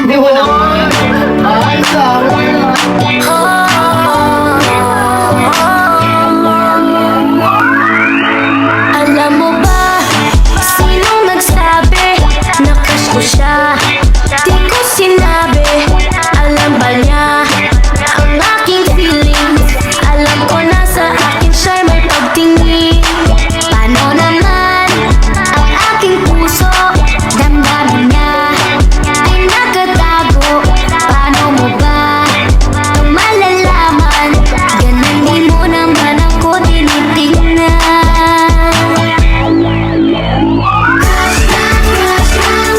Hindi mo naman. Ay, sawa na. Alam mo ba, sinong nagsabi na crush ko siya? Di ko sinabi, alam ba niya ang aking feelings? Alam ko na sa akin siya'y may pagtingin. Paano naman ang aking puso? Damdamin niya, di nakatago. Paano mo ba nung malalaman? Ganun di mo naman ako tinitingnan.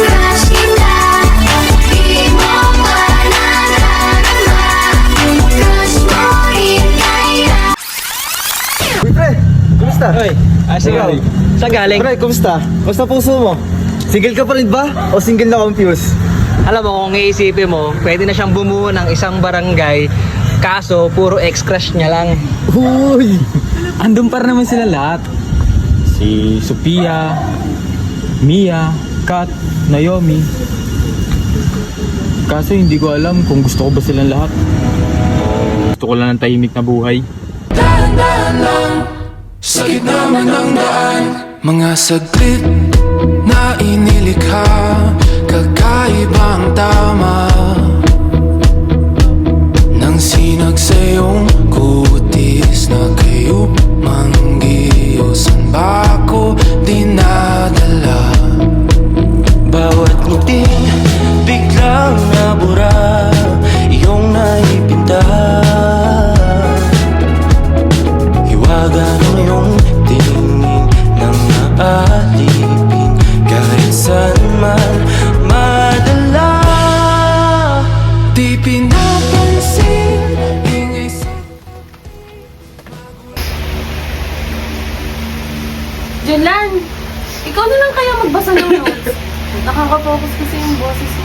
Crush kita, di mo ba nararamdaman? Crush mo rin kaya. Uy, pre! Kumusta? Hoy, sige. Ikaw? Saan galing? Pre, kumusta? Kumusta puso mo? Single ka pa rin ba? O single na confused? Alam mo, kung iisipin mo, pwede na siyang bumuo ng isang barangay. Kaso, puro ex-crush niya lang. Uy! Andun pa rin naman sila lahat. Si Sophia, Mia, Kat, Naomi. Kaso hindi ko alam kung gusto ko ba silang lahat. Gusto ko lang ng tahimik na buhay. Sa gitna man ng daan, mga saglit na inilikha, kakaibang tama nang sinag sa iyong kutis na kayo manggiyo. San ba ako dinadala? Bawat ngiting biglang nabura, iyong naipinta. Hiwaga ng iyong tingin nang naalipin, kahit saan man madala. Di pinapansin, ingay sa... Junlan, ikaw na lang kaya magbasa ng notes. Nakaka-focus kasi yung boses mo.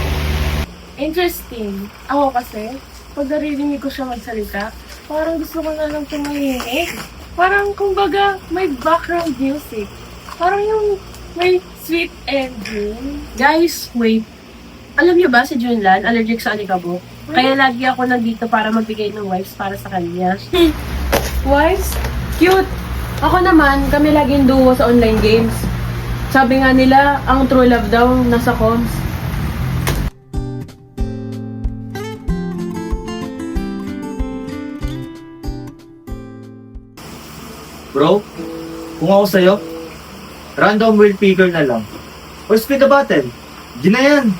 Interesting. Ako kasi, pag naririnig ko siya magsalita, parang gusto ko na lang tumahimik. Parang kumbaga may background music. Parang yung may sweet ending. Guys, wait. Alam niyo ba si Junlan, allergic sa alikabok? Kaya lagi ako nandito para magbigay ng wipes para sa kanya. Wipes? Cute! Ako naman, kami laging duo sa online games. Sabi nga nila, ang true love daw nasa comms. Bro, kung ako sa'yo, random world figure na lang. Or split the battle. Di na yan.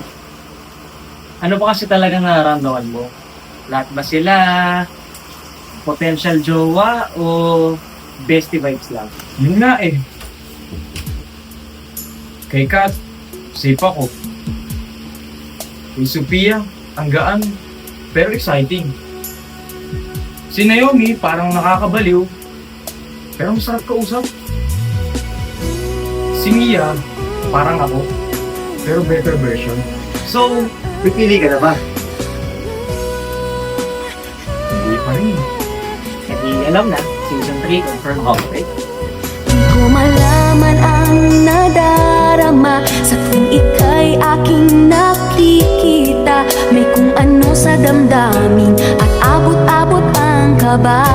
Ano pa kasi talagang nararamdaman mo? Lahat ba sila potential jowa o bestie vibes lang? Yun nga eh. Kay Kat, safe ako. Kay Sophia, ang gaan, pero exciting. Si Naomi, parang nakakabaliw, pero masarap kausap. Si Mia, parang ako, pero better version. So, pipili ka na ba? Hindi pa rin. Hindi alam na. Season 3 confirm ako, right? Di ko malaman ang nadarama sa tuwing ika'y aking nakikita. May kung ano sa damdamin at abot-abot ang kaba.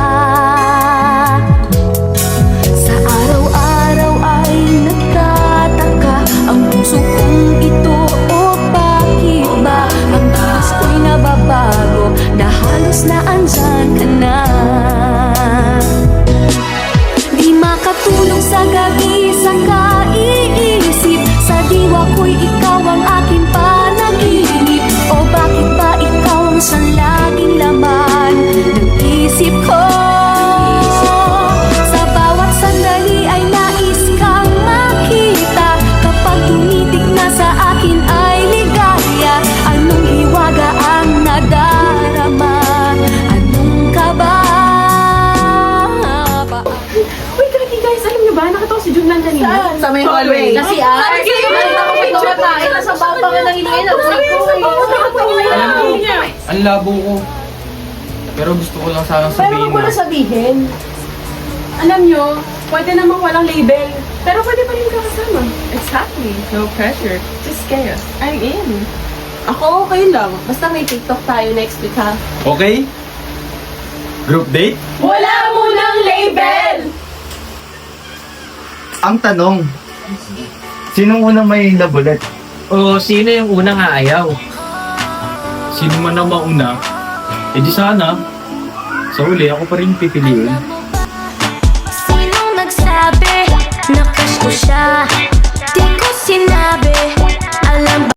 Sa araw-araw ay nagtataka ang puso kong ito. O bakit ba ang bukas ko'y nababago na halos na andyan ka na? Di makatulong sa gabi sa kaiisip, sa diwa ko'y ikaw ang aking panaginip. O bakit ba ikaw ang siyang laging laman ng isip ko? Sa bawat sandali ay nais kang makita. Kapag tumitig na sa akin ay ligaya. Anong hiwaga ang nadarama? Anong kaba? Wait, Kaki guys, alam niyo ba? Nakatawa si Junlan kanina. Saan? Sa may hallway. Kasi Sabi kayo, nakapicture tayo. Nasa baba ka nang hiningin. Ang labo ko. Pero gusto ko lang sanang Pero sabihin huwag mo na na sabihin. Alam niyo, pwede namang walang label. Pero pwede pa rin kakasama. Exactly. No pressure. Just chaos. I'm in. Ako okay lang. Basta may TikTok tayo next week ha. Okay? Group date? Wala munang label! Ang tanong, sinong unang may labulet? O sino yung unang aayaw? Sino man ang mauna? Eh di sana. Sa huli, ako pa rin pipiliin. Alam mo ba, sinong nagsabi na crush ko siya? Di ko sinabi. Alam ba